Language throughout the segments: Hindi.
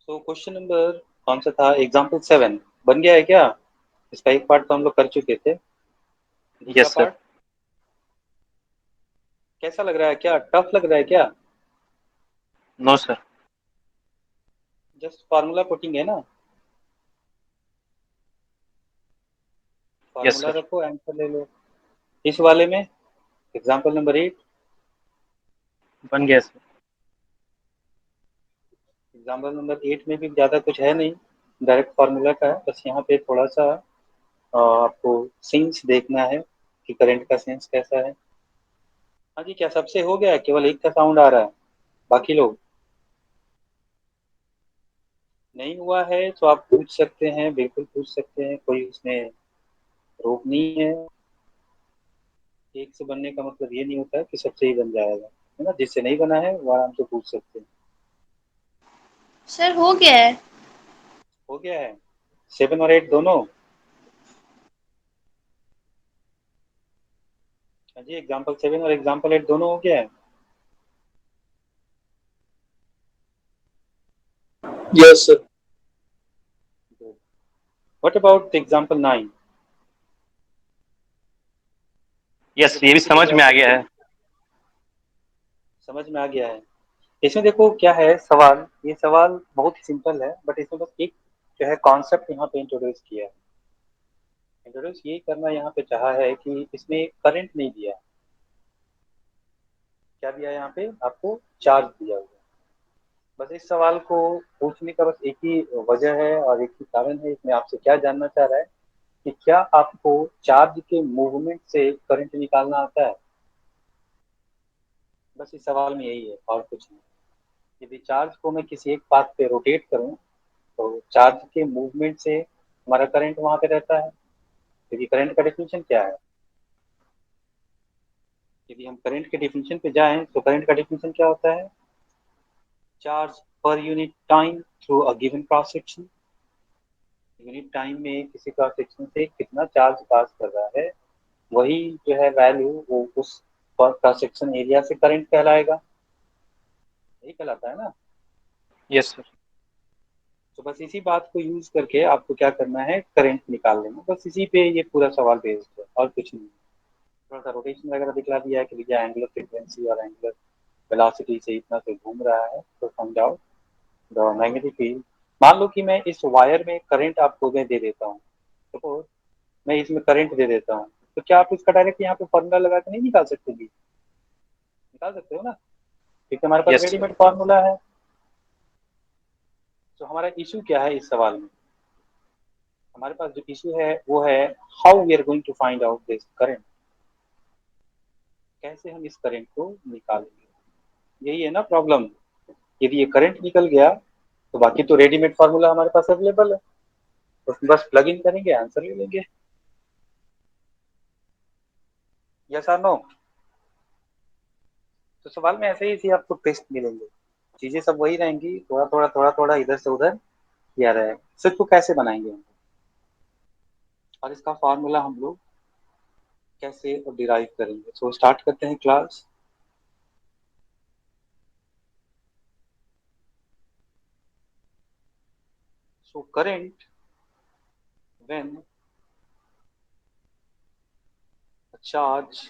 सो क्वेश्चन नंबर कौन सा था? एग्जाम्पल 7 बन गया है क्या? इसका एक पार्ट तो हम लोग कर चुके थे। दूसरा यस सर। पार्ट कैसा लग रहा है? क्या टफ लग रहा है क्या? No sir. Just formula putting है ना? Yes formula sir. रखो, आंसर ले लो। इस वाले में एग्जाम्पल नंबर 8। बन गया सर। एग्जाम्पल नंबर 8 में भी ज़्यादा कुछ है नहीं, डायरेक्ट फार्मूला का है। बस यहाँ पे थोड़ा सा आपको सेंस देखना है कि करंट का सेंस कैसा है। हाँ जी, क्या सबसे हो गया है? केवल एक का साउंड आ रहा है, बाकी लोग नहीं हुआ है तो आप पूछ सकते हैं, बिल्कुल पूछ सकते हैं, कोई उसमें रोक नहीं है। एक से बनने का मतलब ये नहीं होता है कि सबसे ही बन जाएगा, है ना? जिससे नहीं बना है वो आराम से पूछ सकते हैं। सर हो गया है। हो गया है 7 और 8 दोनों? हाँ जी, एग्जाम्पल 7 और एग्जाम्पल 8 दोनों हो गया है। Yes sir. What about example 9? Yes, मुझे ये भी पूछ ही समझ लीजिए में आप आ गया बच्चे। है। समझ में आ गया है। इसमें देखो क्या है सवाल, ये सवाल बहुत ही सिंपल है, बट इसमें बस एक जो है कॉन्सेप्ट यहाँ पे इंट्रोड्यूस किया है। इंट्रोड्यूस ये करना यहाँ पे चाहा है कि इसमें करंट नहीं दिया। क्या दिया है यहाँ पे आपको? चार्ज दिया हुआ है। बस इस सवाल को पूछने का बस एक ही वजह है और एक ही कारण है। इसमें आपसे क्या जानना चाह रहा है कि क्या आपको चार्ज के मूवमेंट से करंट निकालना आता है? बस इस सवाल में यही है और कुछ नहीं। यदि चार्ज को मैं किसी एक पाथ पे रोटेट करूं तो चार्ज के मूवमेंट से हमारा करंट वहां पे रहता है। यदि करंट का डेफिनेशन क्या है? यदि हम करंट के डेफिनेशन पे जाएं तो करंट का डेफिनेशन क्या होता है? Charge per unit time through a given cross section. Unit time में किसी क्रॉस सेक्शन से कितना चार्ज पास कर रहा है, वही जो है वैल्यू वो उस क्रॉस सेक्शन एरिया से करंट कहलाएगा। यही कहलाता है ना? Yes sir. तो बस इसी बात को यूज करके आपको क्या करना है, करंट निकाल लेना। बस इसी पे ये पूरा सवाल बेस्ड है और कुछ नहीं। थोड़ा सा रोटेशन वगैरह दिखला दिया है कि भैया एंगुलर फ्रीक्वेंसी और एंगुलर वेलोसिटी से इतना से घूम रहा है, तो समझाओ द मैग्नेटिक फील्ड। मान लो कि मैं इस वायर में करंट आपको मैं दे देता हूँ, सपोज मैं इसमें करंट दे देता हूँ, तो क्या आप इसका डायरेक्ट यहाँ पे फॉर्मूला लगा के नहीं निकाल सकते भी? निकाल सकते हो ना, क्योंकि हमारे पास यस सर। रेडीमेड फॉर्मूला है। तो हमारा इशू क्या है इस सवाल में? हमारे पास जो इशू है वो है how we are going to find out this current. कैसे हम इस करंट को निकालेंगे, यही है ना प्रॉब्लम। यदि ये करंट निकल गया तो बाकी तो रेडीमेड फार्मूला हमारे पास अवेलेबल है, तो बस प्लग इन करेंगे, आंसर ले लेंगे। यस और नो? तो सवाल में ऐसे ही आपको टेस्ट मिलेंगे, चीजें सब वही रहेंगी, थोड़ा थोड़ा इधर से उधर किया रहेगा। सिर्फ को कैसे बनाएंगे हम, और इसका फार्मूला हम लोग कैसे डिराइव करेंगे। सो स्टार्ट करते हैं class. So current when charge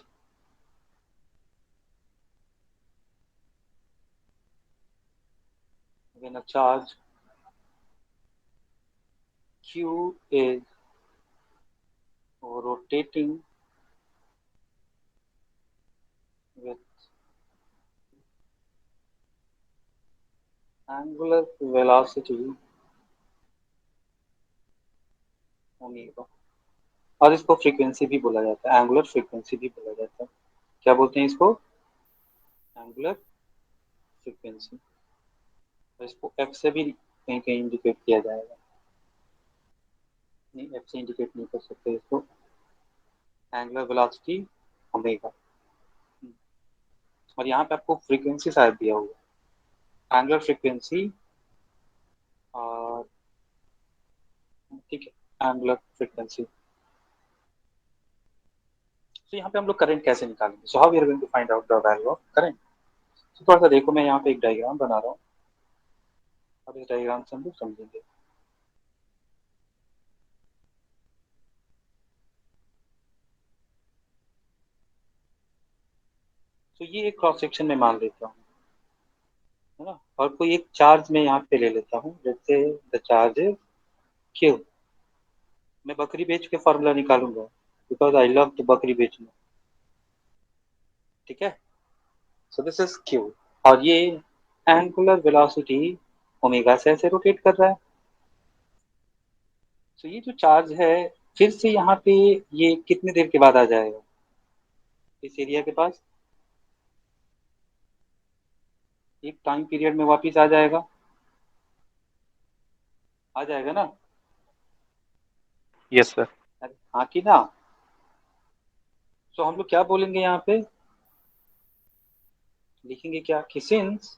when a charge q is rotating with angular velocity omega, और इसको फ्रीक्वेंसी भी बोला जाता है, एंगुलर फ्रीक्वेंसी भी बोला जाता है। क्या बोलते हैं इसको? Angular frequency. और इसको एफ से भी कहीं कहीं इंडिकेट किया जाएगा। नहीं, एफ से इंडिकेट नहीं कर सकते इसको। Angular velocity omega. और यहाँ पे आपको फ्रीक्वेंसी शायद दिया हुआ है, एंगुलर फ्रीक्वेंसी। और ठीक है, एंगुलर फ्रीक्वेंसी। तो यहाँ पे हम लोग करंट कैसे निकालेंगे? So how we are going to find out the value of current. तो थोड़ा सा देखो, मैं यहाँ पे एक डायग्राम बना रहा हूँ। अब इस डायग्राम से हम लोग समझेंगे। तो ये एक क्रॉस सेक्शन में मान लेता हूँ, है ना, और कोई एक चार्ज मैं यहाँ पे ले लेता हूँ, जैसे द चार्ज इज क्यू। मैं बकरी बेच के फॉर्मूला निकालूंगा, बिकॉज आई लव टू बकरी बेचना। ठीक है, सो दिस इज क्यू, और ये एंगुलर वेलोसिटी ओमेगा से ऐसे रोटेट कर रहा है। तो ये जो चार्ज है फिर से यहाँ पे ये कितने देर के बाद आ जाएगा इस एरिया के पास? एक टाइम पीरियड में वापिस आ जाएगा, आ जाएगा ना? Yes sir. अरे हाँ कि ना? तो हम लोग क्या बोलेंगे यहाँ पे, लिखेंगे क्या कि सिंस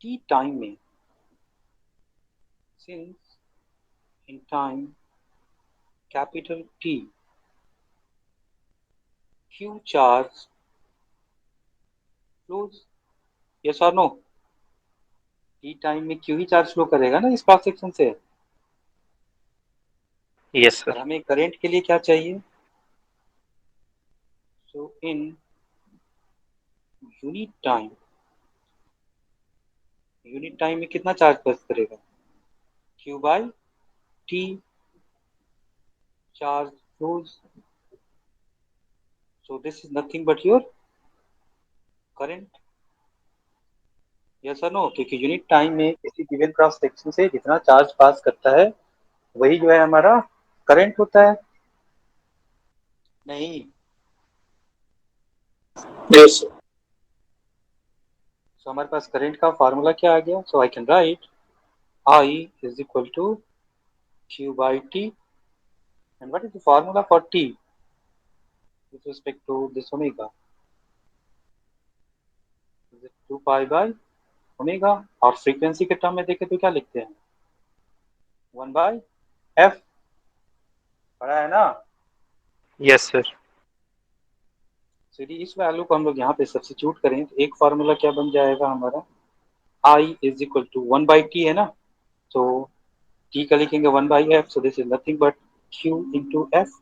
टी टाइम में, since in time capital T Q charge flows, yes और नो? टी टाइम में क्यू ही चार्ज फ्लो करेगा ना इस क्रॉस सेक्शन से। यस और सर। हमें करंट के लिए क्या चाहिए? So in unit time, unit time में कितना चार्ज पास करेगा? Q by T charge flows. So this is nothing but your current, yes और नो? क्योंकि यूनिट टाइम में किसी गिवन क्रॉस सेक्शन से जितना चार्ज पास करता है वही जो है हमारा करंट होता है। नहीं, यस सर। सो हमारे पास करंट का फॉर्मूला क्या आ गया? So I can write I is equal to Q by T, and what is the formula for T with respect to this omega? Is it 2 pi by omega? और फ्रीक्वेंसी के टर्म में देखें तो क्या लिखते हैं? 1 बाय एफ, पढ़ा है ना? Yes sir. यदि इस वैल्यू को हम लोग यहाँ पे सब्स्टिट्यूट करें तो एक फार्मूला क्या बन जाएगा हमारा? I is equal to 1 by T, है ना? तो टी का लिखेंगे 1 by F, so this is nothing but Q into F.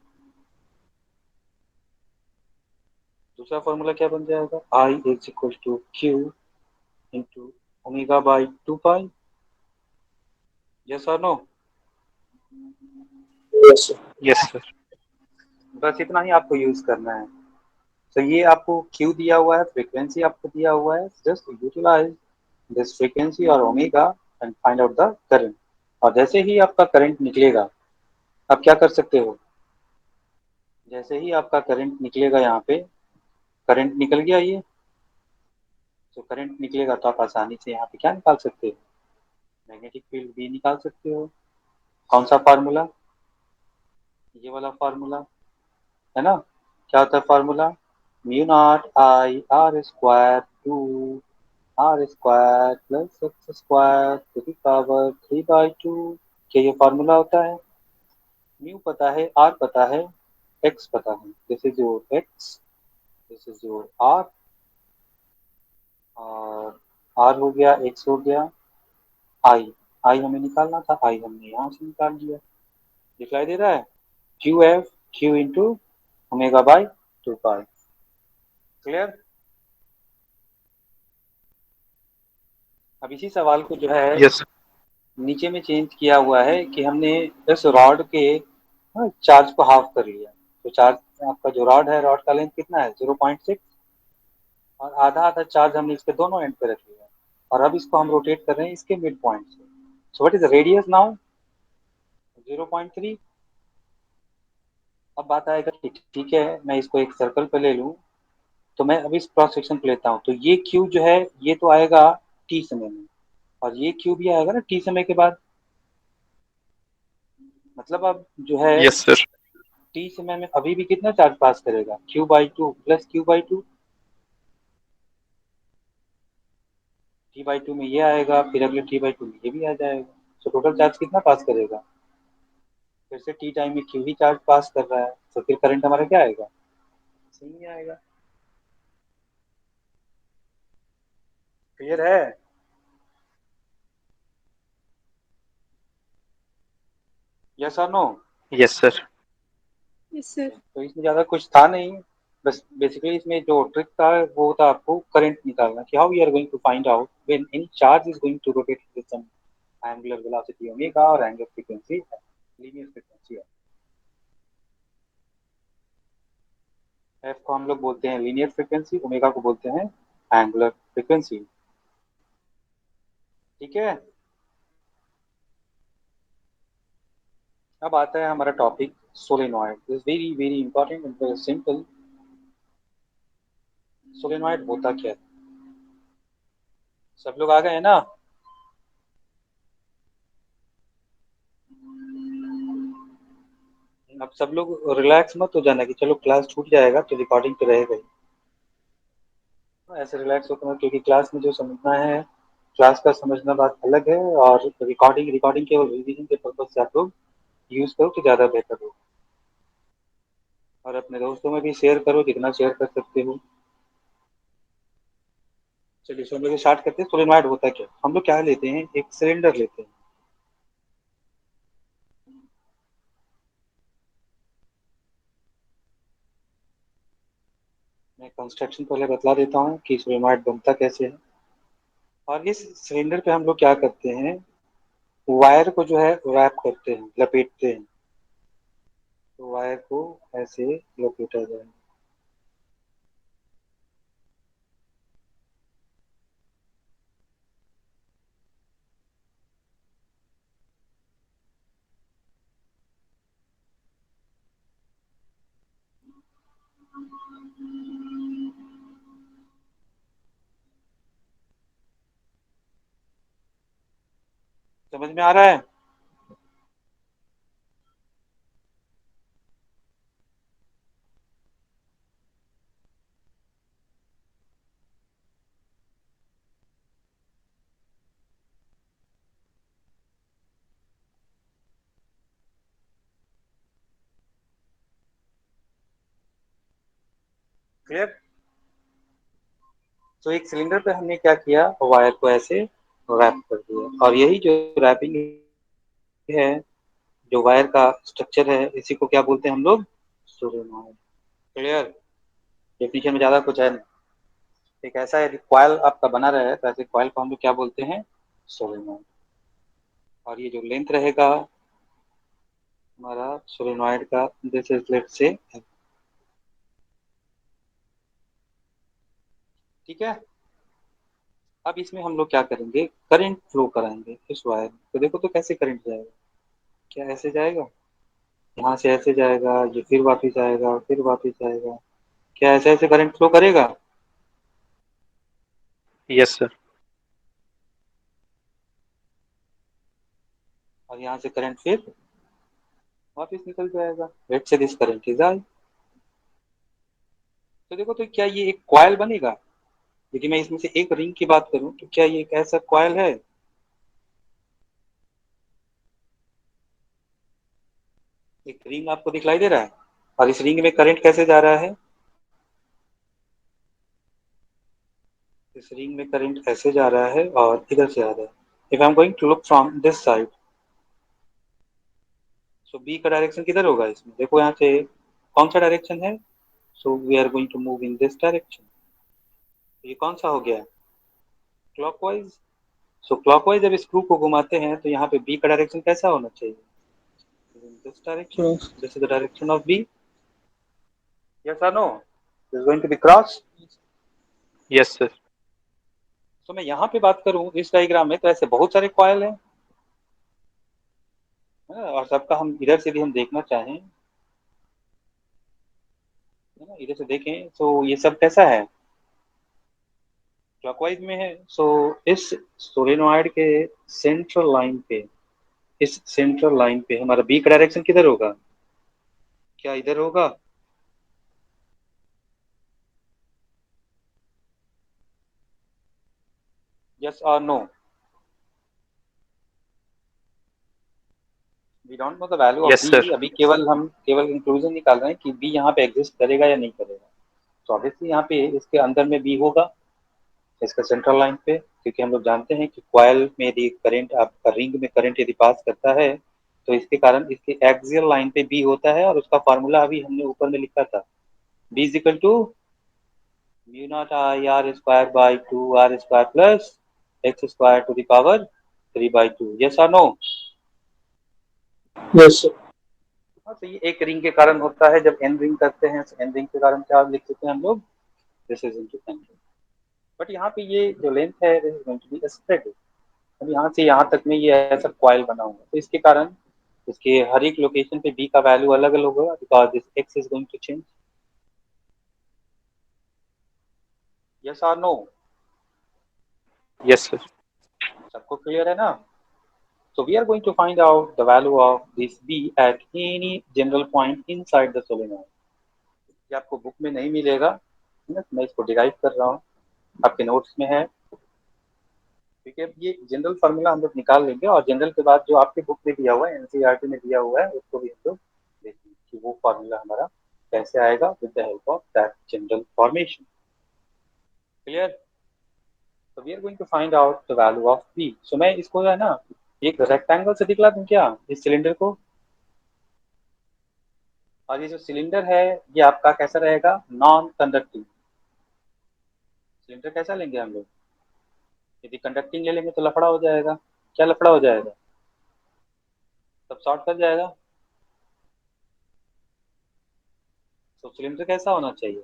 दूसरा फार्मूला क्या बन जाएगा? I is equal to Q into omega by 2 pi, yes और no? Yes sir. Yes sir. बस इतना ही आपको यूज करना है। तो ये आपको क्यू दिया हुआ है, फ्रीक्वेंसी आपको दिया हुआ है, जस्ट यूटिलाइज दिस फ्रीक्वेंसी और omega and find out the current. और जैसे ही आपका करंट निकलेगा, आप क्या कर सकते हो? जैसे ही आपका करंट निकलेगा, यहाँ पे करंट निकल गया ये, तो करंट निकलेगा तो आप आसानी से यहाँ पे क्या निकाल सकते हो? मैग्नेटिक फील्ड भी निकाल सकते हो। कौन सा फार्मूला? ये वाला फार्मूला, है ना? क्या होता है formula? Mu naught I R square two R square plus x square to the power 3/2। क्या ये फार्मूला होता है? म्यू पता है, आर पता है, एक्स पता है। This is your x, this is your R, और आर हो गया, एक्स हो गया, आई, आई हमें निकालना था, आई हमने यहाँ से निकाल लिया। दिखाई दे रहा है? Q F Q into omega by 2 pi. Clear? अब इसी सवाल को जो है यस सर। नीचे में चेंज किया हुआ है कि हमने इस रॉड के चार्ज को हाफ कर लिया। तो चार्ज आपका जो रॉड है, रॉड का लेंथ कितना है? 0.6, और आधा आधा चार्ज हमने इसके दोनों एंड पे रख लिया, और अब इसको हम रोटेट कर रहे हैं इसके मिड पॉइंट से। सो what is the radius now? 0.3। अब बात आएगा कि ठीक है, मैं इसको एक सर्कल पे ले लूँ, तो मैं अभी इस क्रॉस सेक्शन पे लेता हूँ, तो ये क्यू जो है ये तो आएगा टी समय में, और ये क्यू भी आएगा ना टी समय के बाद। मतलब अब जो है यस सर। टी समय में अभी भी कितना चार्ज पास करेगा? Q by two plus Q by two. T by two में ये आएगा, फिर अगले टी बाई टू में ये भी आ जाएगा। तो टोटल चार्ज कितना पास करेगा? फिर से टी टाइम में क्यू ही चार्ज पास कर रहा है, तो फिर करंट हमारा क्या आएगा? सही आएगा। क्लियर है? यस और no? Yes, sir. Yes sir. तो इसमें ज़्यादा कुछ था नहीं, बस बेसिकली इसमें जो ट्रिक था वो था आपको करंट निकालना कि how we are going to find out when any charge is going to rotate with some angular velocity omega और एंगुलर फ्रीक्वेंसी लीनियर फ्रीक्वेंसी है। एफ को हम लोग बोलते हैं लीनियर फ्रीक्वेंसी, ओमेगा को बोलते हैं एंगुलर फ्रीक्वेंसी। ठीक है, अब आता है हमारा topic solenoid. This very very important and very simple. Solenoid होता क्या है? सब लोग आ गए हैं ना? अब सब लोग रिलैक्स मत हो जाना कि चलो क्लास छूट जाएगा तो रिकॉर्डिंग तो रहेगा ही। ऐसे रिलैक्स होते हैं क्योंकि क्लास में जो समझना है, क्लास का समझना बात अलग है, और रिकॉर्डिंग रिकॉर्डिंग केवल रिवीजन के पर्पज से आप लोग यूज करो तो ज़्यादा बेहतर हो। और अपने दोस्तों में भी शेयर करो जितना शेयर कर सकते हो। चलिए हम लोग स्टार्ट करते हैं। सोलेनॉइड होता क्या? हम लोग क्या लेते हैं, एक सिलेंडर लेते हैं। मैं कंस्ट्रक्शन पहले बतला देता हूँ कि सोलेनॉइड बनता कैसे है। और इस सिलेंडर पे हम लोग क्या करते हैं, वायर को जो है रैप करते हैं, लपेटते हैं। तो वायर को ऐसे लपेटा जाए। समझ में आ रहा है? क्लियर? तो एक सिलेंडर पे हमने क्या किया, वायर को ऐसे रैप कर दिया, और यही जो रैपिंग है, जो वायर का स्ट्रक्चर है, इसी को क्या बोलते हैं हम लोग, सोलेनॉइड। क्लियर? डेफिनेशन में ज्यादा कुछ है नहीं। एक ऐसा है कॉइल आपका बना रहा है, तो ऐसे कॉइल को हम लोग क्या बोलते हैं, सोलेनॉइड। और ये जो लेंथ रहेगा हमारा सोलेनॉइड का, दिस इज लेट्स से, ठीक है। अब इसमें हम लोग क्या करेंगे, करंट फ्लो कराएंगे इस वायर में। तो देखो तो कैसे करंट जाएगा, क्या ऐसे जाएगा, यहाँ से ऐसे जाएगा, ये फिर वापस आएगा, फिर वापस आएगा, क्या ऐसे ऐसे करंट फ्लो करेगा? Yes, sir. और यहाँ से करंट फिर वापस निकल जाएगा। Let's say this current is I. तो देखो तो क्या ये एक कॉइल बनेगा? यदि मैं इसमें से एक रिंग की बात करूं तो क्या ये एक ऐसा कॉइल है? एक रिंग आपको दिखलाई दे रहा है, और इस रिंग में करंट कैसे जा रहा है, इस रिंग में करंट ऐसे जा रहा है और इधर से आ रहा है। If I am going to look from this side, so B का डायरेक्शन किधर होगा इसमें, देखो यहाँ से कौन सा डायरेक्शन है, so we are going to move in this direction. ये कौन सा हो गया, क्लॉकवाइज। सो क्लॉकवाइज जब स्क्रू को घुमाते हैं तो यहाँ पे बी का डायरेक्शन कैसा होना चाहिए, in this direction. Cross. This is the direction of B. Yes or no? This is going to be cross. Yes, sir. तो मैं यहाँ पे बात करूँ इस डायग्राम में, तो ऐसे बहुत सारे कॉयल हैं, है ना? और सबका हम इधर से भी हम देखना चाहें, है ना, इधर से देखें तो ये सब कैसा है, क्लॉकवाइज में है। सो इस सोलेनॉइड के सेंट्रल लाइन पे, इस सेंट्रल लाइन पे हमारा बी का डायरेक्शन किधर होगा, क्या इधर होगा? यस और no? We don't know the value of Yes, sir. B, अभी केवल इंक्लूजन निकाल रहे हैं कि बी यहाँ पे एग्जिस्ट करेगा या नहीं करेगा। तो ऑब्वियसली यहाँ पे इसके अंदर में बी होगा, इसका सेंट्रल लाइन पे, क्योंकि हम लोग जानते हैं कि कॉयल में यदि करंट आपका रिंग में करंट यदि पास करता है तो इसके कारण इसके एक्सियल लाइन पे बी होता है और उसका फॉर्मूला अभी हमने ऊपर में लिखा था, B is equal to mu naught I R square by two R square plus x square to the power 3/2। Yes और नो? Yes, sir. हाँ, तो ये एक रिंग के कारण होता है। जब एन रिंग करते हैं तो एन रिंग के कारण क्या लिख सकते हैं हम लोग, this is into an ring. But यहाँ पे ये जो लेंथ है this is going to be spread. अब यहाँ से यहाँ तक में ये ऐसा कॉइल बना हुआ है, तो इसके कारण इसके हर एक लोकेशन पे बी का वैल्यू अलग अलग होगा, because this x is going to change. Yes और नो? Yes, sir. सबको क्लियर है ना? So we are going to find out the value of this B at any general point inside the solenoid. ये आपको बुक में नहीं मिलेगा, है ना? मैं इसको डिराइव कर रहा हूँ, आपके नोट्स में है। ठीक है, ये जनरल फार्मूला हम लोग निकाल लेंगे और जनरल के बाद जो आपके बुक में दिया हुआ है, एनसीईआरटी में दिया हुआ है, उसको भी हम लोग देखेंगे कि वो फार्मूला हमारा कैसे आएगा with the help of that general formation. Clear? So we are going to find out the value of B. So मैं इसको है ना एक रेक्टेंगल से दिखला दूं क्या इस सिलेंडर को? और ये जो सिलेंडर है ये आपका कैसा रहेगा, नॉन कंडक्टिंग। सिलेंडर कैसा लेंगे हम लोग, यदि कंडक्टिंग ले लेंगे तो लफड़ा हो जाएगा। क्या लफड़ा हो जाएगा? सब शॉर्ट कर जाएगा। तो सिलेंडर कैसा होना चाहिए,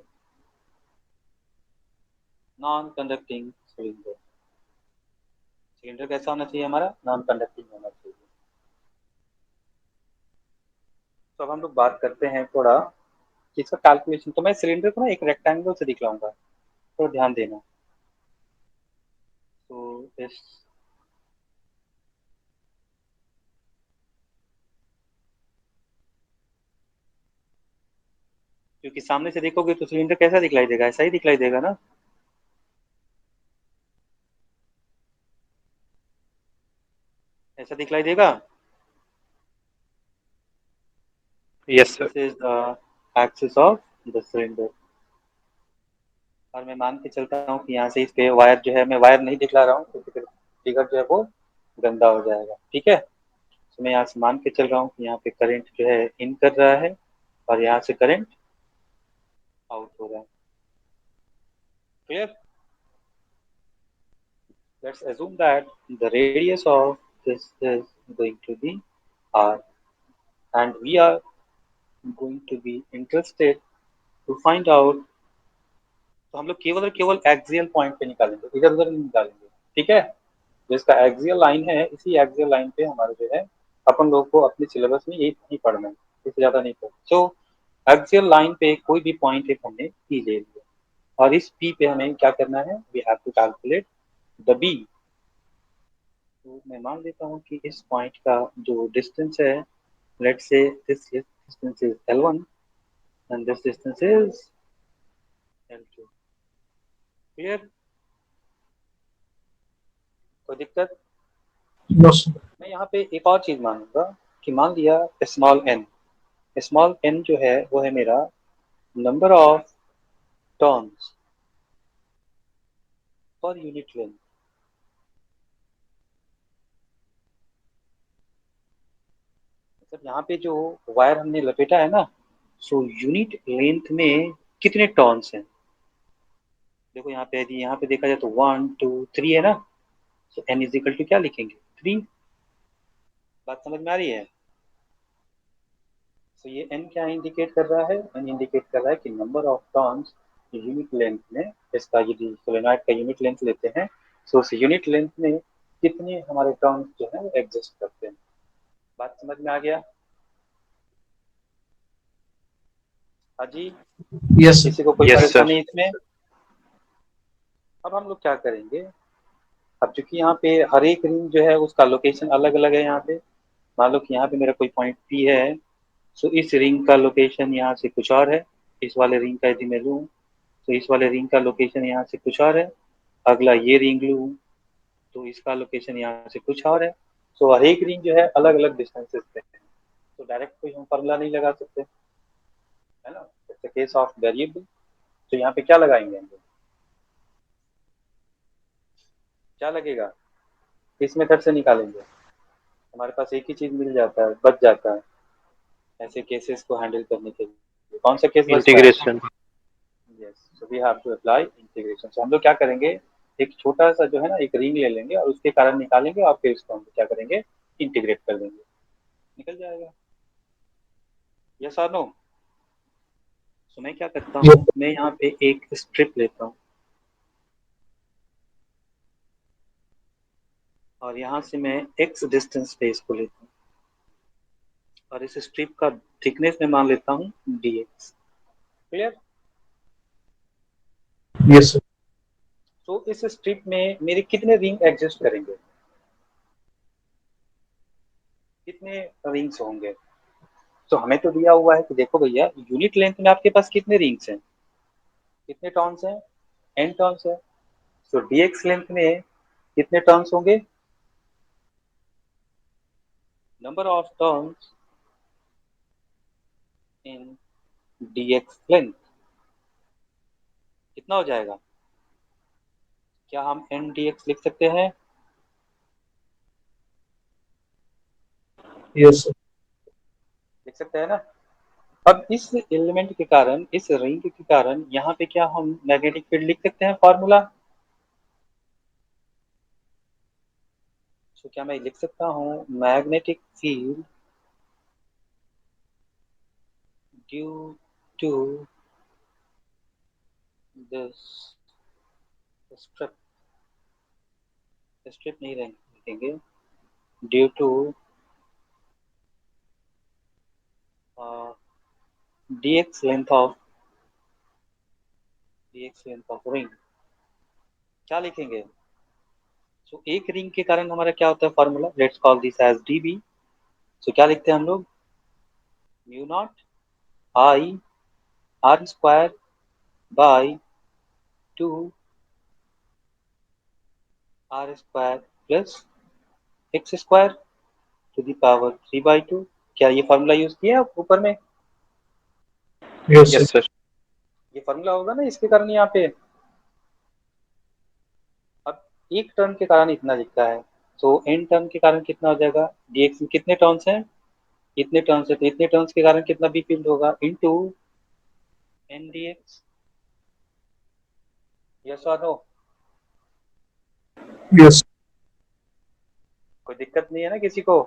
नॉन कंडक्टिंग सिलेंडर। सिलेंडर कैसा होना चाहिए हमारा, नॉन कंडक्टिंग होना चाहिए। तो अब हम लोग बात करते हैं थोड़ा कि इसका कैलकुलेशन। तो मैं सिलेंडर को ना एक रेक्टेंगल से दिखलाऊंगा, तो ध्यान देना। तो इस क्योंकि सामने से देखोगे तो सिलेंडर कैसा दिखलाई देगा, ऐसा ही दिखलाई देगा ना। ऐसा दिखलाई देगा। Yes, sir. This is the axis of the cylinder. और मैं मान के चलता हूँ कि यहाँ से इस पे वायर जो है, मैं वायर नहीं दिखला रहा हूँ क्योंकि फिर फिगर जो है वो गंदा हो जाएगा। ठीक है, तो मैं यहाँ से मान के चल रहा हूँ कि यहाँ पे करंट जो है इन कर रहा है और यहाँ से करंट आउट हो रहा है। Clear? Let's assume that the radius of this is going to be r, and we are going to be interested to find out। तो हम लोग केवल और केवल एक्सियल पॉइंट पे निकालेंगे, इधर उधर नहीं निकालेंगे। ठीक है, जिसका एक्सियल लाइन है इसी एक्सियल लाइन पे हमारे जो है अपन लोगों को अपने सिलेबस में यही नहीं पढ़ना है, इससे ज्यादा नहीं पढ़ना। सो एक्सियल लाइन पे कोई भी पॉइंट एक हमने पी ले लिया और इस पी पे हमें क्या करना है, we have to calculate the B. तो मैं मान लेता हूँ कि इस पॉइंट का जो डिस्टेंस है, let's say this distance is L1 and this distance is L2। Clear? कोई दिक्कत? No, sir. मैं यहाँ पे एक और चीज मानूंगा कि मान लिया स्मॉल एन जो है वो है मेरा number of turns per unit length. मतलब यहाँ पे जो वायर हमने लपेटा है ना, सो यूनिट लेंथ में कितने टर्न्स हैं। देखो यहाँ पे, यदि यहाँ पे देखा जाए तो 1 2 3 है ना, सो एन इज इक्वल टू क्या लिखेंगे, 3। बात समझ में आ रही है? तो ये एन क्या इंडिकेट कर रहा है, एन इंडिकेट कर रहा है कि number of turns unit length में, इसका यदि सोलेनॉइड का यूनिट लेंथ लेते हैं तो उस यूनिट लेंथ में कितने हमारे टर्न्स जो है वो एग्जिस्ट करते हैं। बात समझ में आ गया? हाँ जी, Yes, sir. किसी को कोई Yes, sir. परेशानी इसमें? अब हम लोग क्या करेंगे, अब चूंकि यहाँ पे हर एक रिंग जो है उसका लोकेशन अलग अलग है। यहाँ पे मान लो कि यहाँ पे मेरा कोई पॉइंट पी है, सो इस रिंग का लोकेशन यहाँ से कुछ और है। इस वाले रिंग का यदि मैं लूँ तो इस वाले रिंग का लोकेशन यहाँ से कुछ और है। अगला ये रिंग लूँ तो इसका लोकेशन यहाँ से कुछ और है। सो हर एक रिंग जो है अलग अलग डिस्टेंसेस पे है, तो डायरेक्ट कोई हम फॉर्मूला नहीं लगा सकते, है ना। It's a case of variable. तो यहाँ पे क्या लगाएंगे हम लोग, क्या लगेगा, किस मेथड से निकालेंगे? हमारे पास एक ही चीज मिल जाता है, बच जाता है ऐसे केसेस को हैंडल करने के लिए। कौन सा केस बचता है? Integration. Yes, so we have to apply integration. सो हम लोग क्या करेंगे, एक छोटा सा जो है ना एक रिंग ले लेंगे और उसके कारण निकालेंगे और फिर उसको हम क्या करेंगे, इंटीग्रेट कर देंगे, निकल जाएगा। यस और नो? सो मैं क्या करता Yes. हूँ, मैं यहाँ पे एक स्ट्रिप लेता हूँ और यहाँ से मैं एक्स डिस्टेंस पे इसको लेता हूँ और इस स्ट्रिप का थिकनेस में मान लेता हूँ dx। क्लियर? Yes, sir. तो इस स्ट्रिप में मेरे कितने रिंग एग्जिस्ट करेंगे, कितने रिंग्स होंगे? तो हमें तो दिया हुआ है कि देखो भैया यूनिट लेंथ में आपके पास कितने रिंग्स हैं, कितने टर्न्स हैं, एन टर्न्स है। तो dx लेंथ में कितने टर्न्स होंगे, number of turns in dx length कितना हो जाएगा? क्या हम एन dx लिख सकते हैं? Yes, sir. लिख सकते हैं ना? अब इस एलिमेंट के कारण, इस रिंग के कारण यहाँ पे क्या हम मैग्नेटिक फील्ड लिख सकते हैं फॉर्मूला? तो क्या मैं लिख सकता हूँ magnetic field due to this strip, strip नहीं लिखेंगे, due to dx length of, dx length of ring, क्या लिखेंगे? सो एक रिंग के कारण हमारा क्या होता है formula, let's call this as db। So क्या लिखते हैं हम लोग, mu naught I R square by 2 R square plus x square to the power 3/2। क्या ये फॉर्मूला यूज किया आप ऊपर में? Yes, sir. Yes sir. ये फॉर्मूला होगा ना इसके कारण यहाँ पे। अब एक टर्न के कारण इतना दिखता है, तो एन टर्न के कारण कितना हो जाएगा, dx में कितने टर्न्स हैं, इतने टर्न्स है, तो इतने टर्न्स के कारण कितना बी फील्ड होगा इनटू एन dx। यस और नो? Yes. कोई दिक्कत नहीं है ना किसी को?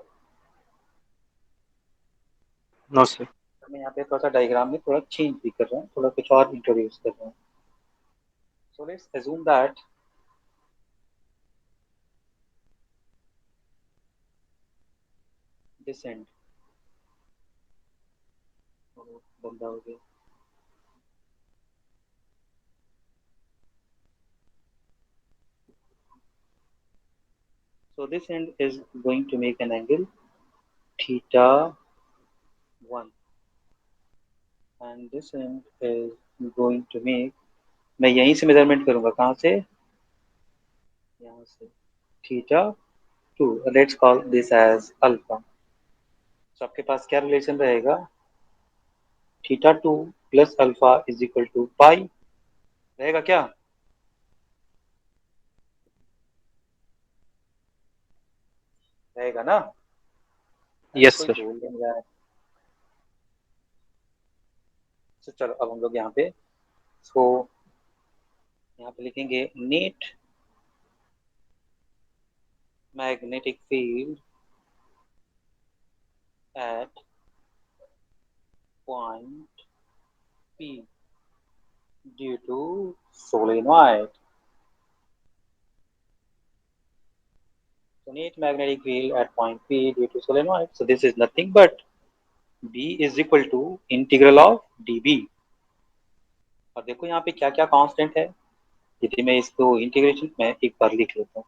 No sir. मैं यहाँ पे थोड़ा सा डायग्राम में थोड़ा चेंज भी कर रहा हूँ, थोड़ा कुछ और इंट्रोड्यूस कर रहा हूँ। So let's assume that this and बंदा हो गया। So this end is going to make an angle theta 1 and this end is going to make, मैं यहीं से मेजरमेंट करूंगा, कहाँ से, यहाँ से, theta 2। Let's call this as alpha. तो आपके पास क्या रिलेशन रहेगा, theta 2 plus alpha is equal to pi, रहेगा क्या? रहेगा ना? अरे यस कोई सर। बोल नहीं रहा है। तो चलो अब हम लोग यहाँ पे इसको, यहाँ पे लिखेंगे net magnetic field at point P due to solenoid. So net magnetic field at point P due to solenoid. So this is nothing but B is equal to integral of dB। और देखो यहाँ पे क्या क्या कांस्टेंट है, यदि मैं इसको इंटीग्रेशन में एक बार लिख लेता हूँ।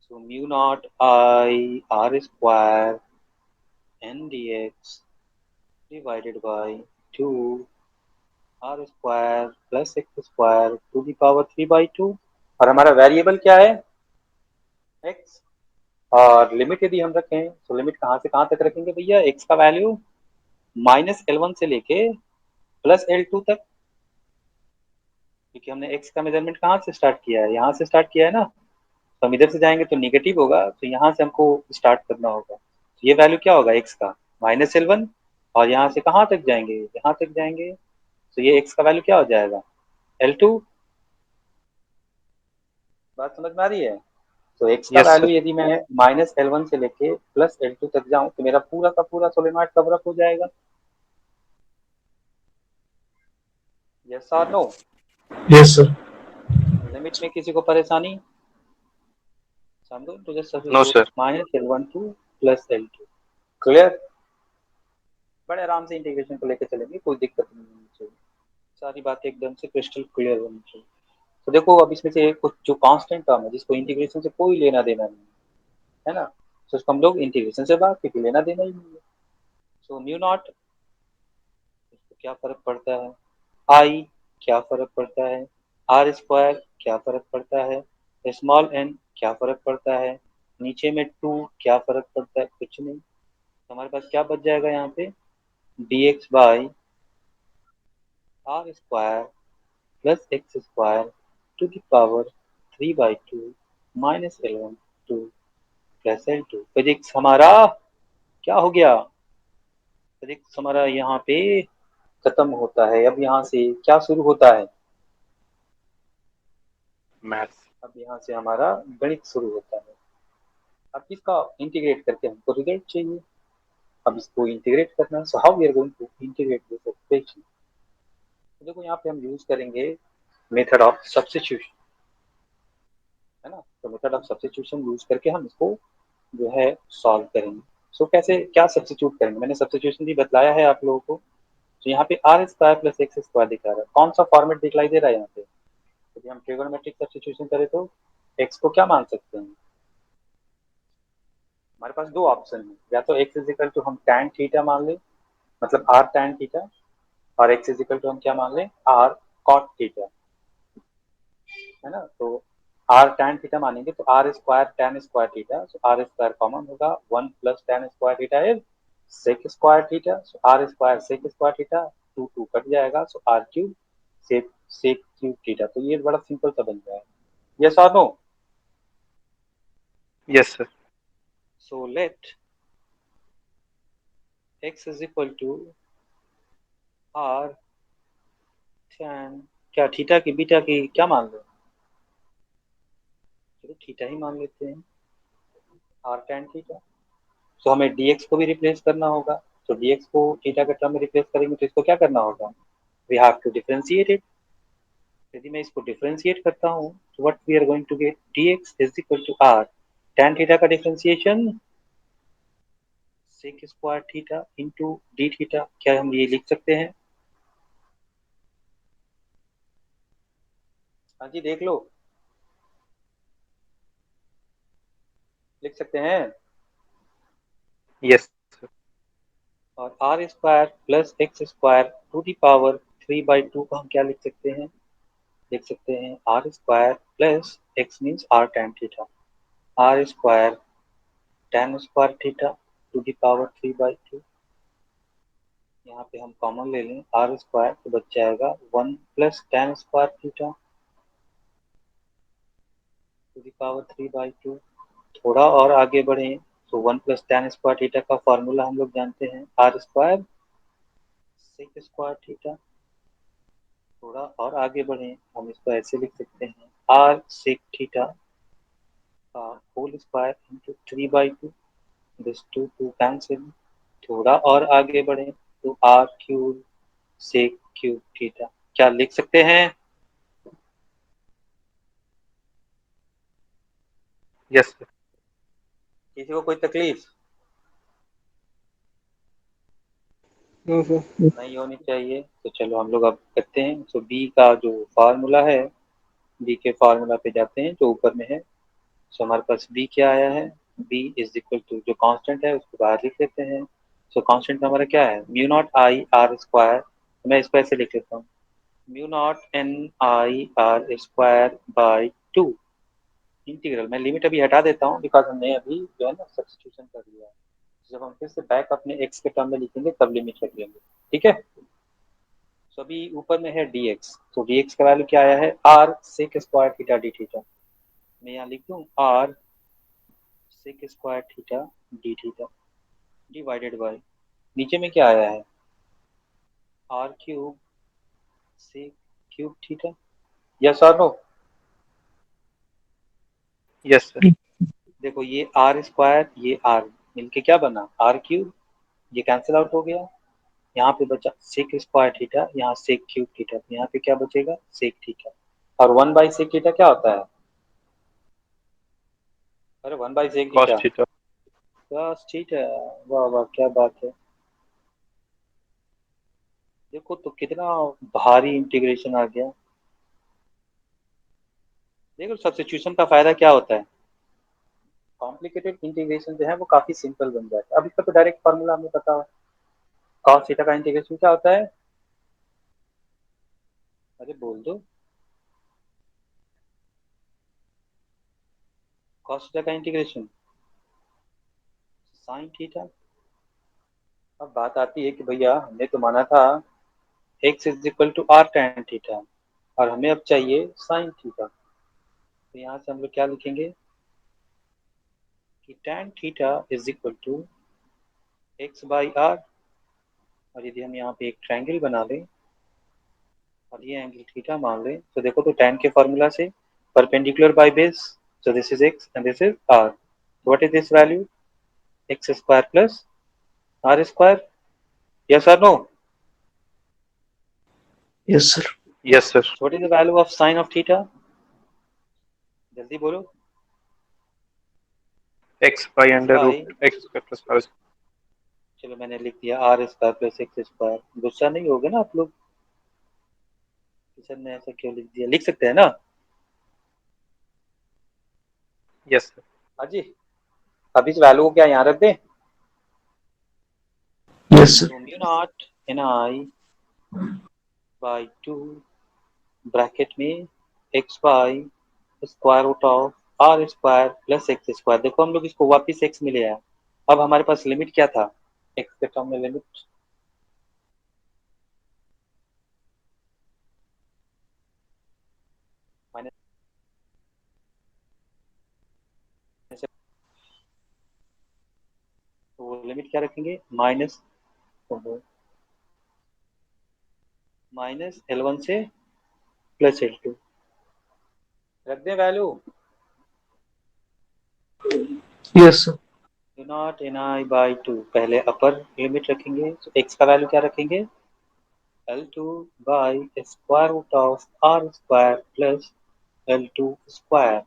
So mu naught I R square n dx divided by 2 R square plus x square to the power 3/2। और हमारा वेरिएबल क्या है, x। और लिमिट यदि हम रखें तो लिमिट कहाँ से कहाँ तक रखेंगे भैया, x का वैल्यू -L1 से लेके +L2 तक, क्योंकि हमने x का मेजरमेंट कहाँ से स्टार्ट किया है, यहाँ से स्टार्ट किया है ना। तो हम इधर से जाएंगे तो निगेटिव होगा, तो यहाँ से हमको स्टार्ट करना होगा। तो ये वैल्यू क्या होगा एक्स का, -L1, और यहाँ से कहाँ तक जाएंगे, यहाँ तक जाएंगे, तो ये एक्स का वैल्यू क्या हो जाएगा, L2। बात समझ में आ रही है? तो एक्स का Yes, वैल्यू sir. यदि मैं -L1 से लेके +L2 तक जाऊं तो मेरा पूरा का पूरा सोलेनोइड कवर अप हो जाएगा। यस और नो? Yes, sir. लिमिट में किसी को परेशानी? समझो तो just No, substitute sir. -L1 to +L2। Clear? बड़े आराम से इंटीग्रेशन को लेकर चलेंगे, कोई दिक्कत नहीं होनी चाहिए, सारी बातें एकदम से क्रिस्टल क्लियर होनी चाहिए। तो देखो अब इसमें से कुछ जो कांस्टेंट टर्म है जिसको इंटीग्रेशन से कोई लेना देना नहीं है ना, तो उसको हम लोग इंटीग्रेशन से बात क्योंकि लेना देना ही नहीं है। सो म्यू नॉट, इसको क्या फर्क पड़ता है, आई क्या फर्क पड़ता है, आर स्क्वायर क्या फर्क पड़ता है, स्मॉल एन क्या फर्क पड़ता है, नीचे में 2 क्या फर्क पड़ता है, कुछ नहीं। तो हमारे पास क्या बच जाएगा यहाँ पे, dx by R square plus x square to the power 3/2 -L1 to +L2। Physics हमारा क्या हो गया, फिजिक्स हमारा यहाँ पे खत्म होता है। अब यहाँ से क्या शुरू होता है, Maths. अब यहाँ से हमारा गणित शुरू होता है। अब इसका इंटीग्रेट करके हमको रिजल्ट चाहिए, अब इसको इंटीग्रेट करना है। So how we are going to integrate this expression. देखो यहाँ पे हम यूज करेंगे मेथड ऑफ सब्स्टिट्यूशन, है ना। तो मेथड ऑफ सब्स्टिट्यूशन यूज करके हम इसको जो है सॉल्व करेंगे। सो कैसे क्या सब्स्टिट्यूट करेंगे, मैंने सब्स्टिट्यूशन भी बतलाया है आप लोगों को। तो यहाँ पे R square plus x square दिखा रहा है, कौन सा फॉर्मेट दिखलाई दे रहा है यहाँ पे। यदि हम ट्रिगोनोमेट्रिक सब्स्टिट्यूशन करें तो एक्स को क्या मान सकते हैं, हमारे पास दो ऑप्शन है, या तो एक्स इजिकल टू हम tan थीटा मान लें, मतलब r tan थीटा, और एक्स इजिकल टू हम क्या मान लें, r cot थीटा, है ना। तो r tan थीटा मानेंगे तो r square tan square theta, so r square common होगा, 1 plus tan square theta is sec square theta, so r square sec square theta, 2 2 cut जाएगा, so r cube sec cube theta. तो ये बड़ा सिंपल सा बन जाएगा। यस और no? Yes, sir. So let x is equal to r tan, क्या थीटा की बीटा की क्या मान लो, चलो थीटा ही मान लेते हैं, r tan थीटा। तो हमें dx को भी रिप्लेस करना होगा, तो dx को थीटा के टर्म में रिप्लेस करेंगे तो इसको क्या करना होगा, we have to differentiate it. यदि मैं इसको डिफरेंशिएट करता हूँ तो what we are going to get, dx is equal to r tan theta का differentiation sec square theta into D theta. क्या हम ये लिख सकते हैं, हाँ जी देख लो, लिख सकते हैं। Yes, sir. और R square plus x square to the power 3/2 को हम क्या लिख सकते हैं, लिख सकते हैं R square plus x means R tan theta, R square tan square theta to the power 3/2। यहाँ पे हम कॉमन ले लें आर स्क्वायर तो बच जाएगा 1 plus tan square theta to the power 3/2। थोड़ा और आगे बढ़े तो 1 प्लस tan स्क्वायर थीटा का फॉर्मूला हम लोग जानते हैं, R square sec square theta. थोड़ा और आगे बढ़े हम इसको ऐसे लिख सकते हैं, आर सेक थीटा का whole square into 3/2, this 2 2 cancel. थोड़ा और आगे बढ़े तो R cube sec cube theta. क्या लिख सकते हैं, Yes, sir. किसी को कोई तकलीफ No, sir. नहीं होनी चाहिए। तो चलो हम लोग अब करते हैं। तो बी का जो फार्मूला है, बी के फार्मूला पे जाते हैं जो ऊपर में है। सो हमारे पास बी क्या आया है, बी इज इक्वल टू जो कांस्टेंट है उसको बाहर लिख लेते हैं। सो कांस्टेंट हमारा क्या है, mu naught I R square, मैं इसको ऐसे लिख लेता हूँ, mu naught N I R square by 2 integral. मैं लिमिट अभी हटा देता हूँ बिकॉज हमने अभी जो है ना सब्स्टिट्यूशन कर लिया है। जब हम फिर से बैक अपने एक्स के टर्म में लिखेंगे तब लिमिट रख लेंगे, ठीक है। तो अभी ऊपर में है dx, तो dx का वैल्यू क्या आया है, r sec square theta d theta. मैं यहाँ लिख दूँ R sec square theta d theta divided by, नीचे में क्या आया है, R cube sec cube theta. Yes और नो? Yes, sir. देखो ये आर स्क्वायर ये आर मिलके क्या बना, आर क्यूब, ये कैंसिल आउट हो गया, यहाँ पे बचा सेक स्क्वायर थीटा, यहाँ सेक क्यूब थीटा, यहाँ पे क्या बचेगा, सेक थीटा। और 1/सेक थीटा क्या होता है, अरे 1/सेक Cos थीटा, theta. बस ठीक है। वाह वाह क्या बात है। देखो तो कितना भारी इंटीग्रेशन आ गया। देखो सब्स्टिट्यूशन का फायदा क्या होता है, कॉम्प्लिकेटेड इंटीग्रेशन जो है वो काफी सिंपल बन जाता है। अब इसका तो डायरेक्ट फॉर्मूला हमें पता है, कॉस थीटा का इंटीग्रेशन क्या होता है, अरे बोल दो, कॉस थीटा का इंटीग्रेशन साइन थीटा। अब बात आती है कि भैया हमने तो माना था x is equal to R tan theta, और हमें अब चाहिए साइन थीटा, तो यहाँ से हम लोग क्या लिखेंगे कि tan theta is equal to x/r। और यदि हम यहाँ पे एक ट्रायंगल बना लें और ये एंगल थीटा मान लें, तो देखो तो tan के फॉर्मूला से perpendicular by base, so this is x and this is r, so what is this value, x square plus r square, yes or no? Yes, sir. Yes, sir. So what is the value of sine of theta, जल्दी बोलो, X by x under root by, x square plus r. चलो मैंने लिख दिया R square plus x square, गुस्सा नहीं होगे ना आप लोग कि सर ने ऐसा क्यों लिख दिया, लिख सकते हैं ना? Yes, sir. हाँ जी। अब इस वैल्यू को क्या यहाँ रख दें, Yes, sir. तो mu naught N I by two bracket में X by square root of R square plus x square. देखो हम लोग इसको वापिस एक्स में ले आए, अब हमारे पास लिमिट क्या था, एक्स के टर्म में लिमिट माइनस, तो वो लिमिट क्या रखेंगे, माइनस L1 से प्लस L2, रख दें value, Yes, sir. You not N I by to, पहले अपर लिमिट रखेंगे, तो एक्स का वैल्यू क्या रखेंगे, L2 by square root of R square plus L2 square,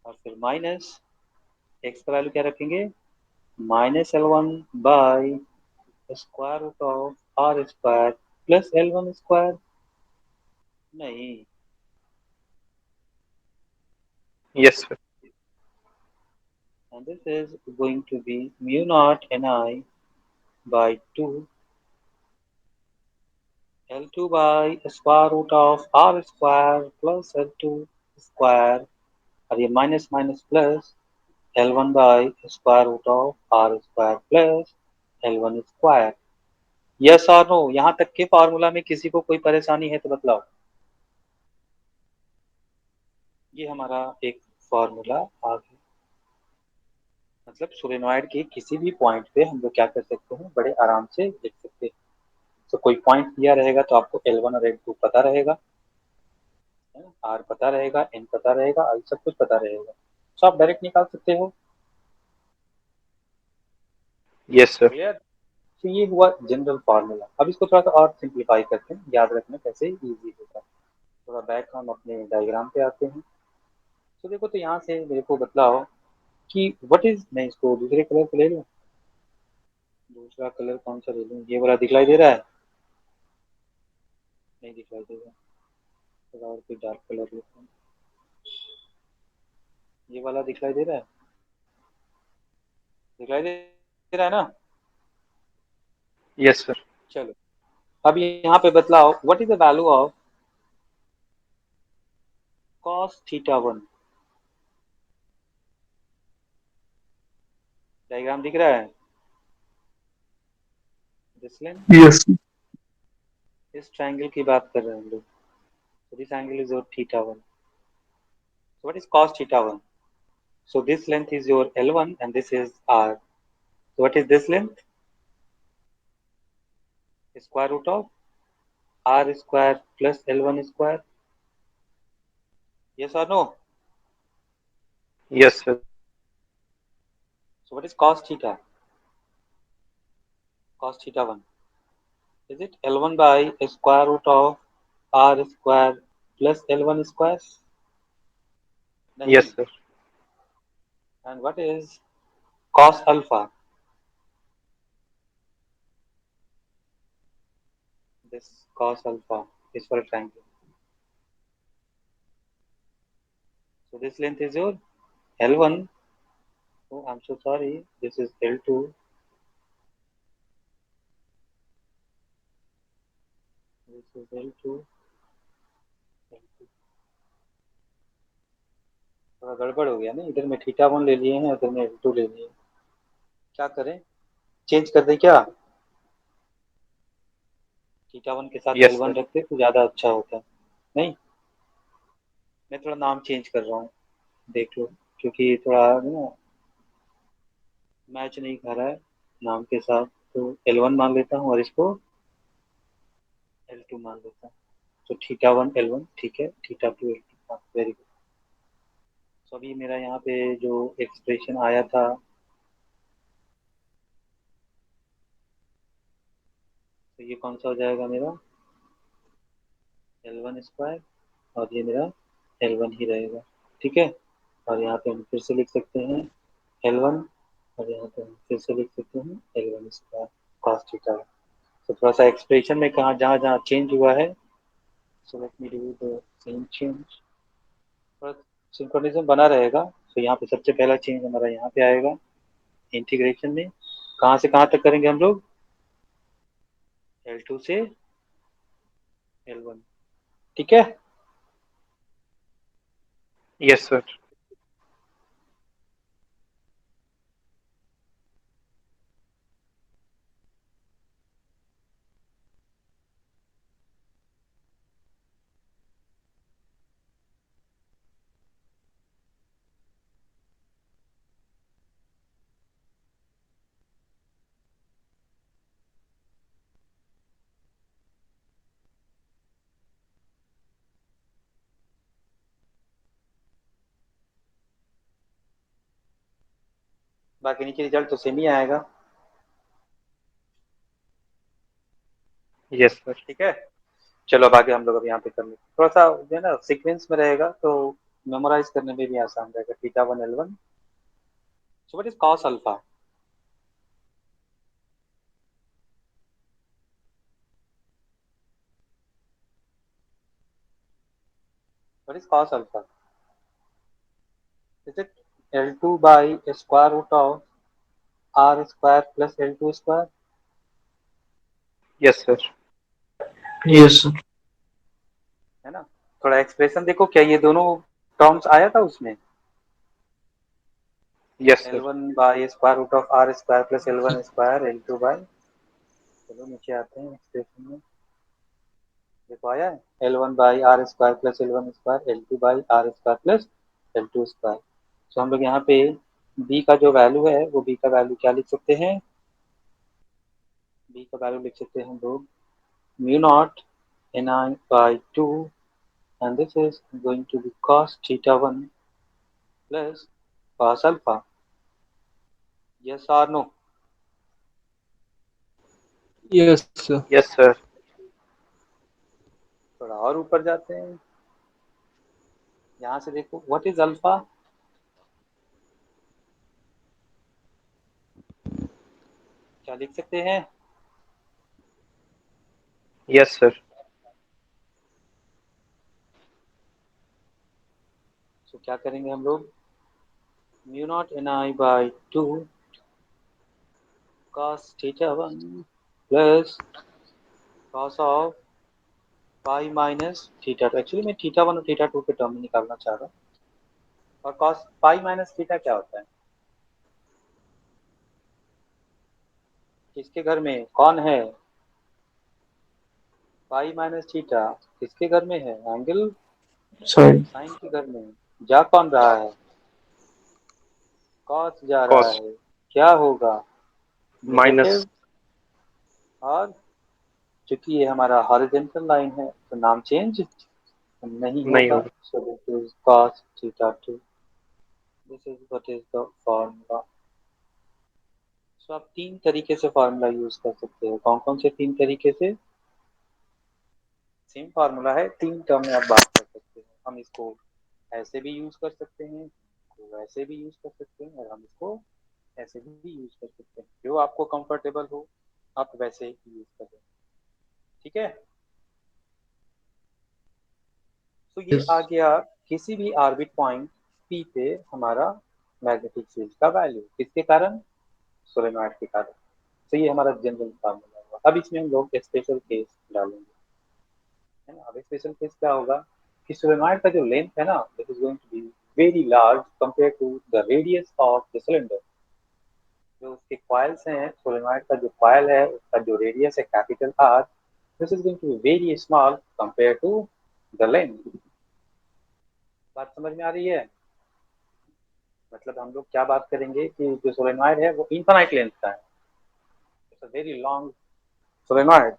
और फिर माइनस एक्स का वैल्यू क्या रखेंगे, minus L1 by square root of R square plus L1 square, नहीं, Yes, sir. and this is going to be mu naught ni by 2 L2 by square root of r square plus L2 square, और ये minus minus plus L1 by square root of r square plus L1 square. Yes और नो, यहाँ तक के फॉर्मूला में किसी को कोई परेशानी है तो बतलाओ। ये हमारा एक फॉर्मूला आ गया, मतलब सोलेनॉइड के किसी भी पॉइंट पे हम लोग क्या कर सकते हैं, बड़े आराम से लिख सकते हैं। तो कोई पॉइंट दिया रहेगा तो आपको L1 और L2 पता रहेगा, आर पता रहेगा, एन पता रहेगा, आई सब कुछ पता रहेगा, तो आप डायरेक्ट निकाल सकते हो। Yes, sir. क्लियर? तो ये हुआ जनरल फार्मूला। अब इसको थोड़ा सा और सिंप्लीफाई करते हैं, याद रखना कैसे इजी होगा। थोड़ा बैक हम अपने डायग्राम पे आते हैं। तो देखो तो यहाँ से मेरे को बतलाओ कि व्हाट इज, मैं इसको दूसरे कलर पे ले लूँ, दूसरा कलर कौन सा ले लूँ, ये वाला दिखलाई दे रहा है, नहीं दिखलाई दे रहा, थोड़ा और कोई डार्क कलर लेता हूँ, ये वाला दिखलाई दे रहा है, दिखलाई दे रहा है ना? Yes, sir. चलो अब यहाँ पे बतलाओ what is the value of cos theta 1, diagram दिख रहा है, जिसलेन Yes, sir. इस ट्रायंगल की बात कर रहे हैं हम लोग, तो this angle is of theta 1, So what is cos theta 1? So this length is your L1 and this is R. So what is this length? Square root of R square plus L1 square. Yes or no? Yes, sir. So what is cos theta? Cos theta 1. Is it L1 by square root of R square plus L1 square? Yes, Nahi. sir. And what is cos alpha? This cos alpha is for a triangle. So this length is your L1. Oh, I'm so sorry. This is L2. This is L2. L2. थोड़ा गड़बड़ हो गया ना, इधर में थीटा 1 ले लिए हैं, इधर में L2 ले लिए। क्या करें, चेंज कर दें क्या? थीटा 1 के साथ Yes, L1 sir. रखते तो ज़्यादा अच्छा होता। नहीं, मैं थोड़ा नाम चेंज कर रहा हूँ, देख लो, क्योंकि थोड़ा ना मैच नहीं कर रहा है नाम के साथ। तो L1 मान लेता हूँ और इसको L2 मान लेता हूँ। तो थीटा 1 L1 ठीक है, थीटा 2 L2। हाँ, वेरी गुड। तो अभी मेरा यहाँ पे जो एक्सप्रेशन आया था, तो ये कौन सा हो जाएगा मेरा? L1 स्क्वायर, और ये मेरा L1 ही रहेगा, ठीक है। और यहाँ पे हम फिर से लिख सकते हैं L1, और यहाँ पे हम फिर से लिख सकते हैं L1 स्क्वायर cos थीटा। तो थोड़ा सा एक्सप्रेशन में कहाँ जहाँ जहाँ चेंज हुआ है, so let me do the same change. थोड़ा सिंक्रोनिज्म बना रहेगा। तो यहाँ पे सबसे पहला चेंज हमारा यहाँ पे आएगा इंटीग्रेशन में। कहाँ से कहाँ तक करेंगे हम लोग? L2 से L1, ठीक है। Yes, sir. बाकी नीचे रिजल्ट तो सेम ही आएगा, Yes, sir. ठीक है। चलो अब आगे हम लोग अब यहाँ पे कर लेते, थोड़ा सा जो है ना सीक्वेंस में रहेगा तो मेमोराइज करने में भी आसान रहेगा। Theta 1 L1। So what is cos alpha? What is cos alpha? Is it L2 by square root of R square plus L2 square? Yes, sir. Yes, sir. है ना। थोड़ा एक्सप्रेशन देखो, क्या ये दोनों टर्म्स आया था उसमें? Yes, sir. L1 by square root of R square plus L1 square L2 by, चलो नीचे आते हैं एक्सप्रेशन में, देखो आया है L1 by R square plus L1 square L2 by R square plus L2 square. तो हम लोग यहाँ पे b का जो वैल्यू है, वो b का वैल्यू क्या लिख सकते हैं? b का वैल्यू लिख सकते हैं हम लोग mu naught ni by 2, and this is going to be cos theta 1 plus cos alpha. Yes or no? Yes, sir. Yes, sir. थोड़ा और ऊपर जाते हैं, यहाँ से देखो व्हाट इज अल्फा? क्या लिख सकते हैं? Yes, sir. तो क्या करेंगे हम लोग? Mu naught ni by 2 cos theta 1 plus cos of pi minus theta 2। Actually मैं थीटा 1 और थीटा 2 के टर्म में निकालना चाह रहा हूँ। और cos पाई माइनस थीटा क्या होता है? किसके घर में कौन है? पाई माइनस थीटा किसके घर में है? Angle Sorry. साइन के घर में है। जा कौन रहा है? कॉस जा रहा Cos है। क्या होगा? minus. नेगेटिव। और चूंकि ये हमारा हॉरिजॉन्टल लाइन है तो नाम चेंज नहीं नहीं होगा। होगा। So this is cos theta 2। This is what is the formula. सो आप तीन तरीके से फॉर्मूला यूज कर सकते हो। कौन कौन से तीन तरीके से? सेम फार्मूला है, तीन टर्म में आप बात कर सकते हो। हम इसको ऐसे भी यूज कर सकते हैं, इसको वैसे भी यूज कर सकते हैं, और हम इसको ऐसे भी यूज कर सकते हैं। जो आपको कंफर्टेबल हो आप वैसे ही यूज करें। ठीक है। तो ये आ Yes. गया किसी भी ऑर्बिट पॉइंट पी पे हमारा मैग्नेटिक फील्ड का वैल्यू, किसके कारण? सोलेनोइड के कारण। तो ये हमारा जनरल फार्मूला हुआ। अब इसमें हम लोग स्पेशल केस डालेंगे, है ना। अब स्पेशल केस क्या होगा कि सोलेनोइड का जो लेंथ है ना, this is going to be very large compare to the radius of the cylinder. जो उसके कॉइल्स हैं, सोलेनोइड का जो कॉइल है उसका जो रेडियस है capital R, this is going to be very small compare to the length. बात समझ में आ रही है? मतलब हम लोग क्या बात करेंगे कि जो सोलेनोइड है वो इनफाइनाइट लेंथ का है, it's a very long solenoid.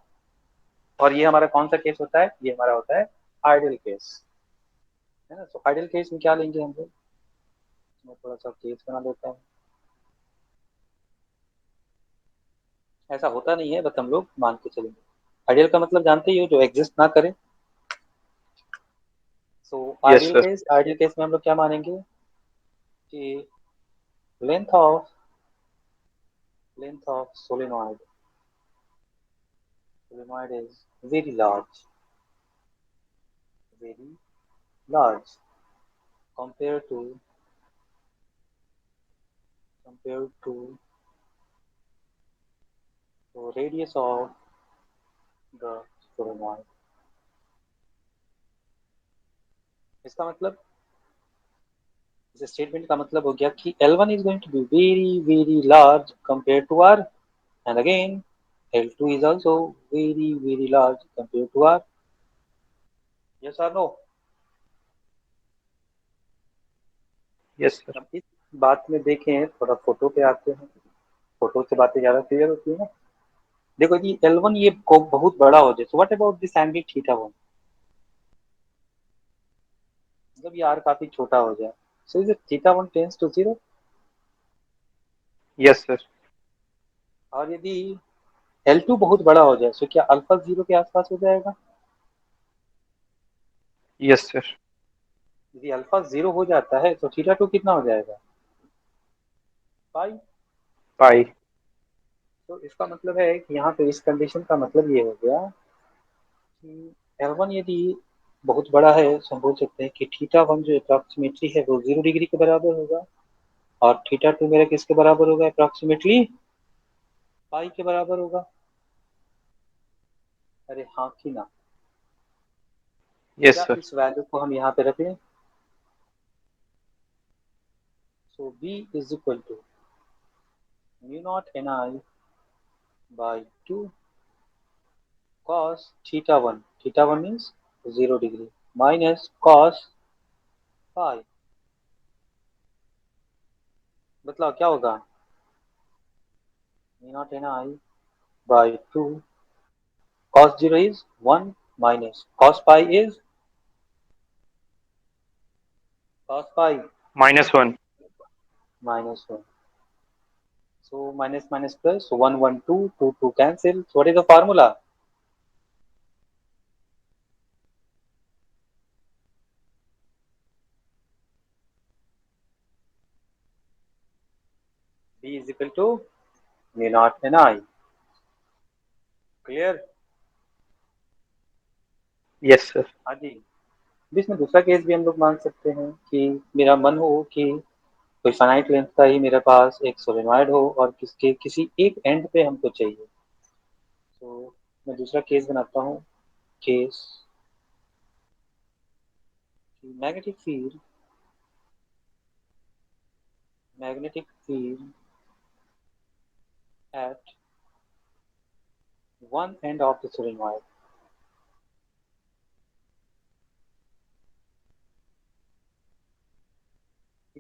और ये हमारा कौन सा केस होता है? ये हमारा होता है आइडियल केस, है ना। तो आइडियल केस में क्या लेंगे हम लोग? मैं थोड़ा सा केस बना देता हूँ। ऐसा होता नहीं है, बट हम लोग मान के चलेंगे। आइडियल का मतलब जानते ही हो, जो एग्जिस्ट ना करे। सो Yes, sir. आइडियल केस में हम लोग क्या मानेंगे कि length of solenoid is very large compared to compared to the radius of the solenoid। इसका मतलब, इस स्टेटमेंट का मतलब हो गया कि L1 is going to be very very large compared to R, and again L2 is also very very large compared to R। yes or no? Yes, sir. अब इस बात में देखें, थोड़ा फोटो पे आते हैं। फोटो से बातें ज्यादा क्लियर होती है ना। देखो जी, L1 ये बहुत बड़ा हो जाए, so what about this angle θ1? मतलब ये R काफी छोटा हो जाए, so is it θ1 tends to 0? Yes, sir. और यदि L2 बहुत बड़ा हो जाए तो क्या अल्फा 0 के आसपास हो जाएगा? Yes, sir. यदि अल्फा 0 हो जाता है तो θ2 कितना हो जाएगा? पाई। Pi. तो इसका मतलब है कि यहाँ पे इस कंडीशन का मतलब ये हो गया कि L1 यदि बहुत बड़ा है तो हम बोल सकते हैं कि θ1 जो अप्रॉक्सीमेटली है वो 0 डिग्री के बराबर होगा, और θ2 मेरा किसके बराबर होगा? अप्रॉक्सीमेटली पाई के बराबर होगा। अरे हाँ कि ना? Yes, क्या sir. इस वैल्यू को हम यहाँ पे रख लें? So B is equal to mu naught Ni by 2 cos θ1 means 0 degree minus cos phi। मतलब क्या होगा? Mu naught Ni by 2 cos 0 is 1 minus cos pi is cos pi -1. minus 1। So minus minus plus, so 1 1 2 2 2 cancel. So what is the formula? B is equal to mu naught Ni। Clear? Yes, sir. हाँ जी। अब इसमें दूसरा केस भी हम लोग मान सकते हैं कि मेरा मन हो कि कोई फाइनाइट लेंथ का ही मेरे पास एक सोलेनोइड हो और किसके किसी एक एंड पे हमको चाहिए। तो मैं दूसरा केस बनाता हूँ। Case magnetic field at one end of the solenoid.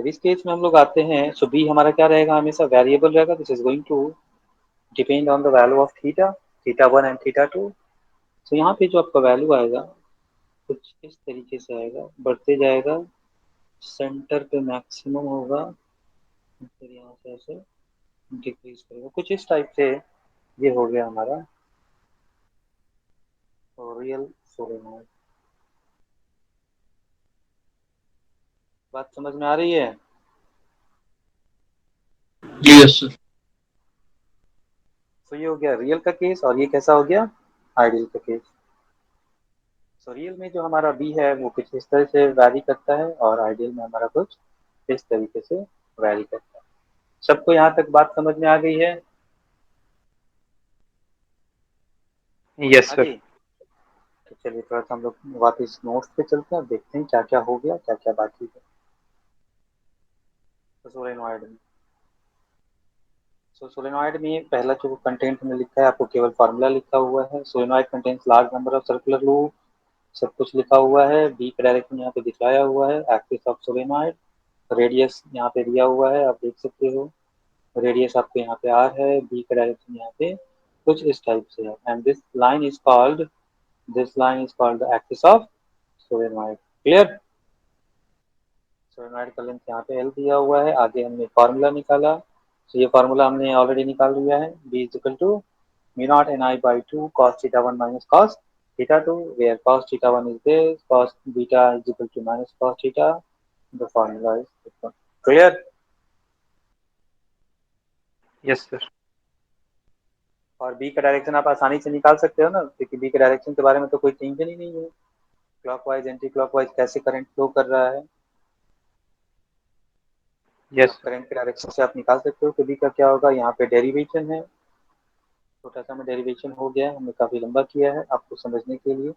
जब इस केस में हम लोग आते हैं, सो बी हमारा क्या रहेगा, हमेशा वेरिएबल रहेगा, this is going to depend on the value of theta, theta 1 and theta 2। तो यहाँ पे जो आपका वैल्यू आएगा कुछ इस तरीके से आएगा, बढ़ते जाएगा, सेंटर पे मैक्सिमम होगा, फिर यहाँ से ऐसे डिक्रीज करेगा, कुछ इस टाइप से। ये हो गया हमारा रियल सोलेनोइड। बात समझ में आ रही है? Yes, sir. तो ये हो गया रियल का केस, और ये कैसा हो गया, आइडियल का केस। सो रियल में जो हमारा बी है वो कुछ इस तरह से वैरी करता है, और आइडियल में हमारा कुछ इस तरीके से वैरी करता है। सबको यहाँ तक बात समझ में आ गई है? यस हाँ सर। जी। तो चलिए थोड़ा सा हम लोग वापस नोट्स पे चलते हैं और देखते हैं क्या क्या हो गया, क्या क्या बाकी है। तो सोलेनॉइड में, सोलेनॉइड में पहला जो कंटेंट में लिखा है, आपको केवल फार्मूला लिखा हुआ है। Solenoid contains large number of circular loop, सब कुछ लिखा हुआ है। बी का डायरेक्शन यहाँ पे दिखाया हुआ है, एक्सिस ऑफ सोलेनॉइड। रेडियस यहाँ पे दिया हुआ है, आप देख सकते हो। रेडियस आपको यहाँ पे आर है, बी का डायरेक्शन यहाँ पे कुछ इस टाइप से है। And this line is called the axis of solenoid. Clear? Solenoid का लेंथ यहाँ पे एल दिया हुआ है। आगे हमने फार्मूला निकाला, तो ये फार्मूला हमने ऑलरेडी निकाल लिया है। B is equal to mu naught N I by 2 cos θ1 minus cos θ2, where cos θ1 is this, cos beta is equal to minus cos theta. The formula is this one. Clear? Yes sir. और बी का डायरेक्शन आप आसानी से निकाल सकते हो ना, क्योंकि बी के डायरेक्शन के बारे में तो कोई टेंशन ही नहीं है। क्लॉकवाइज एंटी क्लॉकवाइज कैसे करंट फ्लो कर रहा है, यस सर। करंट के डायरेक्शन से आप निकाल सकते हो कि बी का क्या होगा। यहाँ पे डेरिवेशन है, छोटा सा में डेरिवेशन हो गया, हमने काफी लंबा किया है आपको समझने के लिए।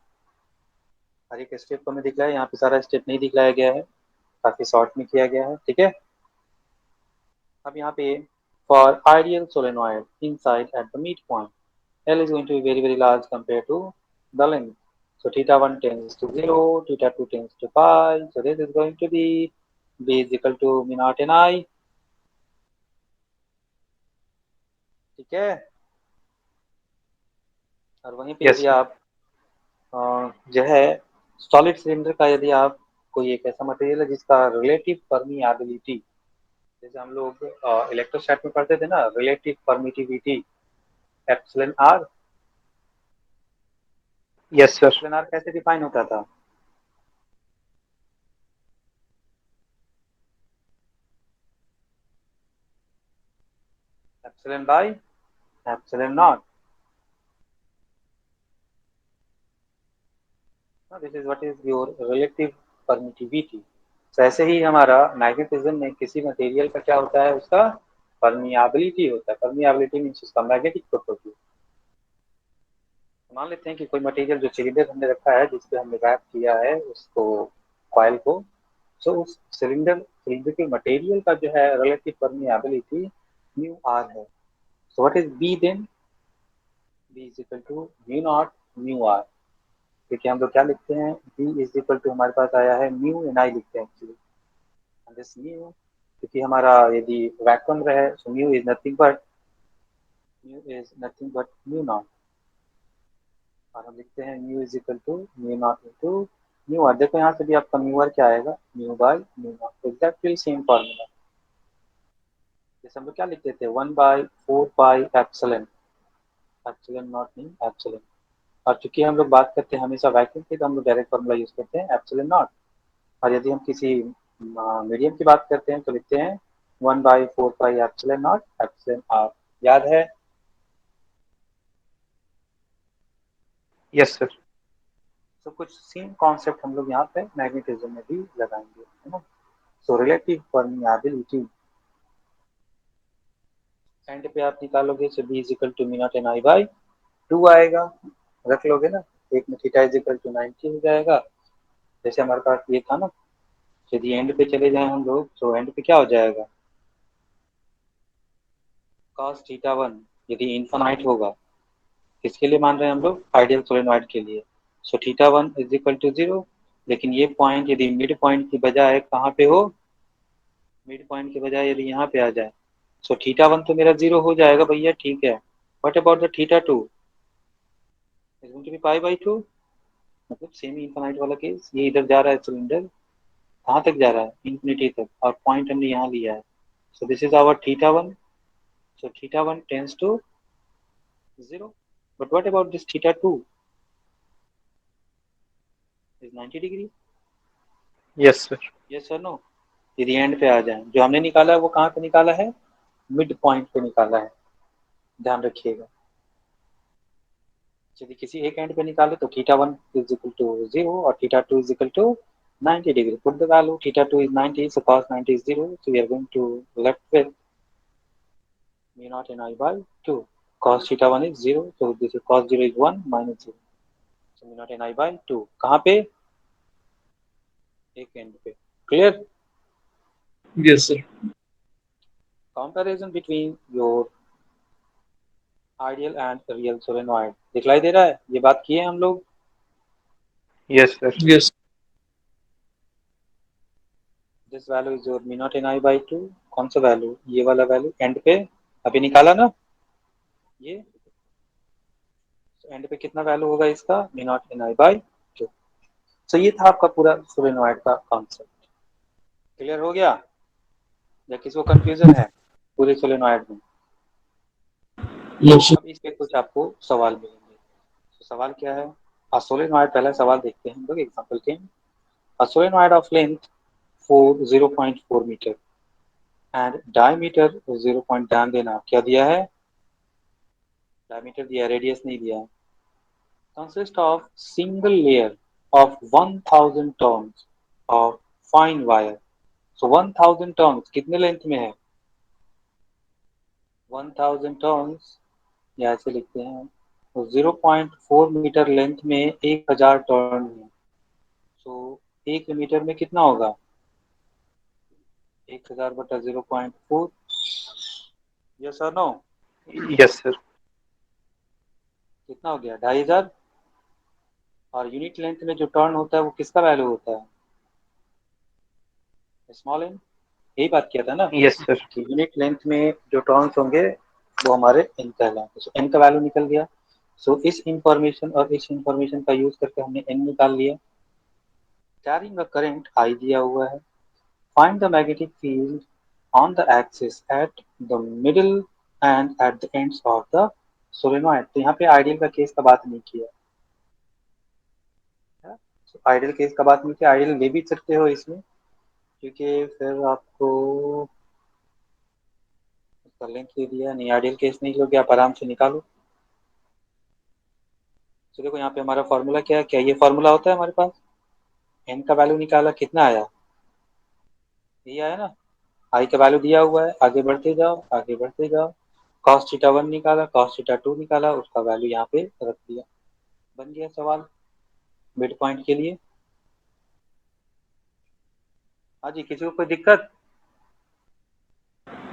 हर एक स्टेप को हमें दिखलाया, यहाँ पे सारा स्टेप नहीं दिखलाया गया है, काफी शॉर्ट में किया गया है। ठीक है, अब यहाँ पे for ideal solenoid inside at the mid point, L is going to be very very large compared to the length. So theta 1 tends to 0, theta 2 tends to pi. So this is going to be B is equal to mu naught n I. ठीक है, और वहीं पे यस यदि सर। आप जो है सॉलिड सिलेंडर का, यदि आप कोई एक ऐसा मटेरियल है जिसका रिलेटिव परमिएबिलिटी, जैसे हम लोग इलेक्ट्रोस्टैट में पढ़ते थे ना, relative permittivity epsilon R. Yes sir. Epsilon R कैसे डिफाइन होता था? Epsilon by epsilon naught. This is what is your relative permittivity. तो ऐसे ही हमारा मैग्नेटिज्म में किसी मटेरियल का क्या होता है, उसका परमियाबिलिटी होता है। परमियाबिलिटी मीन्स उसका मैग्नेटिक प्रॉपर्टी। मान लेते हैं कि कोई मटेरियल जो सिलेंडर हमने रखा है, जिसपे हमने रैप किया है उसको, कॉइल को, सो उस सिलेंडर के मटेरियल का जो है रिलेटिव परमियाबिलिटी म्यू आर है। So what is B then? B is equal to mu naught mu R. क्योंकि हम लोग क्या लिखते हैं, बी इज इक्वल टू हमारे पास आया है म्यू एन आई लिखते हैं एक्चुअली। दिस म्यू, क्योंकि हमारा यदि वैक्यूम रहे, so mu is nothing but mu naught, और हम लिखते हैं mu is equal to mu naught into mu R. देखो यहाँ से भी आपका म्यू आर क्या आएगा, mu by mu naught, exactly same formula. जैसे हम लोग क्या लिखते थे, 1/4 पाई एप्सिलॉन, एप्सिलॉन नॉट नहीं एप्सिलॉन। और चूंकि हम लोग बात करते हैं हमेशा वैक्यूम की, तो हम लोग डायरेक्ट फॉर्मूला यूज करते हैं एप्सिलॉन नॉट। और यदि हम किसी मीडियम की बात करते हैं तो लिखते हैं 1/4 pi epsilon naught epsilon R. याद है? Yes sir. तो कुछ सेम कॉन्सेप्ट हम लोग यहाँ पे मैग्नेटिज्म में भी लगाएंगे, है ना। सो रिलेटिव परमियाबिलिटी एंड पे आप निकालोगे, so B is equal to mu naught N I by 2 आएगा, रख लोगे ना। एक में थीटा इज इक्वल टू 90 हो जाएगा। जैसे हमारे पास ये था ना, यदि एंड पे चले जाएं हम लोग, तो एंड पे क्या हो जाएगा, cos θ1 यदि इन्फिनाइट होगा, किसके लिए मान रहे हैं हम लोग, आइडियल सोलेनॉइड के लिए। सो θ1 इज इक्वल टू 0, लेकिन ये पॉइंट यदि मिड पॉइंट की बजाय कहाँ पे हो, मिड पॉइंट के बजाय यदि यहाँ पे आ जाए, सो θ1 तो मेरा 0 हो जाएगा भैया, ठीक है। What about the θ2? Is going to be pi by 2, मतलब सेमी इनफाइनाइट वाला केस। ये इधर जा रहा है सिलेंडर, कहाँ तक जा रहा है? इंफिनिटी तक, और पॉइंट हमने यहाँ लिया है। So this is our θ1, so θ1 tends to 0. But what about this θ2? Is 90 degree? yes sir, Yes or no? यदि एंड पे आ जाए, जो हमने निकाला है वो कहाँ पे निकाला है? मिड पॉइंट पे निकाला है, ध्यान रखिएगा। यदि किसी एक एंड पे निकाले तो θ1 is equal to 0 और θ2 is equal to 90 degree. Put the value, θ2 is 90, so cos 90 is 0, so we are going to left with mu naught n I by 2. Cos θ1 is 0, so this is cos 0 is 1 minus 0. So mu naught n I by 2. कहाँ पे? एक एंड पे। Clear? Yes, sir. Comparison between your ideal and real solenoid दिखलाई दे रहा है? ये बात किए हम लोग। yes sir, Yes. This value is your mu naught n I by 2। कौन सा वैल्यू? ये वाला वैल्यू एंड पे अभी निकाला ना ये। एंड पे कितना वैल्यू होगा इसका? mu naught n I by 2। सो ये था आपका पूरा सोलेनॉइड का कॉन्सेप्ट। क्लियर हो गया या किसी को कंफ्यूजन है पूरे सोलेनॉइड में? No, sir. अब इस पे कुछ आपको सवाल मिलेंगे। तो सवाल क्या है? अ सोलेनॉइड, पहला सवाल देखते हैं हम लोग एग्जांपल के। A solenoid of length 0.4 metre and diameter 0. ध्यान देना क्या दिया है? डायमीटर दिया, रेडियस नहीं दिया है। Consist of single layer of 1000 turns of fine wire. So 1000 turns कितने लेंथ में है? 1000 टर्न्स, या ऐसे लिखते हैं तो 0.4 मीटर लेंथ में 1000 टर्न है। सो 1 मीटर में कितना होगा? 1000 बटा 0.4। यस और नो? yes sir, कितना हो गया? 2500। और यूनिट लेंथ में जो टर्न होता है वो किसका वैल्यू होता है? Small n. यही बात किया था ना yes sir, कि यूनिट लेंथ में जो टर्न्स होंगे वो हमारे एन कहलाएंगे। सो एन का वैल्यू निकल गया। सो इस इंफॉर्मेशन और इस इंफॉर्मेशन का यूज करके हमने एन निकाल लिया। कैरिंग अ करंट आई दिया हुआ है। Find the magnetic field on the axis at the middle and at the ends of the solenoid. तो यहाँ पे आइडियल का केस का बात नहीं किया, आइडियल केस का बात नहीं किया। आइडियल ले भी सकते हो इसमें, क्योंकि फिर आपको उसका लेंथ दे दिया। नहीं, आइडियल केस नहीं लोगे आप, आराम से निकालो। तो देखो यहाँ पे हमारा फॉर्मूला क्या है? क्या ये फॉर्मूला होता है हमारे पास? एन का वैल्यू निकाला, कितना आया? यही आया ना। आई का वैल्यू दिया हुआ है, आगे बढ़ते जाओ आगे बढ़ते जाओ। cos θ1 निकाला, cos θ2 निकाला, उसका वैल्यू यहाँ पे रख दिया। बन गया सवाल मिड पॉइंट के लिए। हाँ जी, किसी को कोई दिक्कत?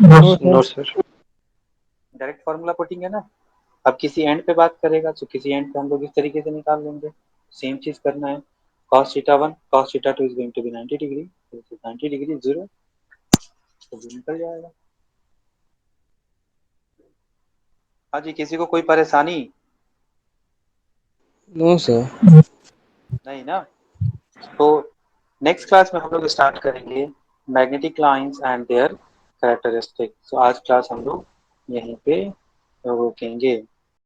No, no sir. sir, direct formula putting है ना। अब किसी एंड पे बात करेगा तो किसी एंड पे हम लोग इस तरीके से निकाल लेंगे। सेम चीज करना है। cos θ1 cos θ2 is going to be 90 degree, 90 degree 0, तो वो निकल जाएगा। हाँ जी, किसी को कोई परेशानी? No, sir. नहीं ना। तो नेक्स्ट क्लास में हम लोग स्टार्ट करेंगे magnetic lines and there characteristic. तो आज क्लास हम लोग यहीं पे रोकेंगे।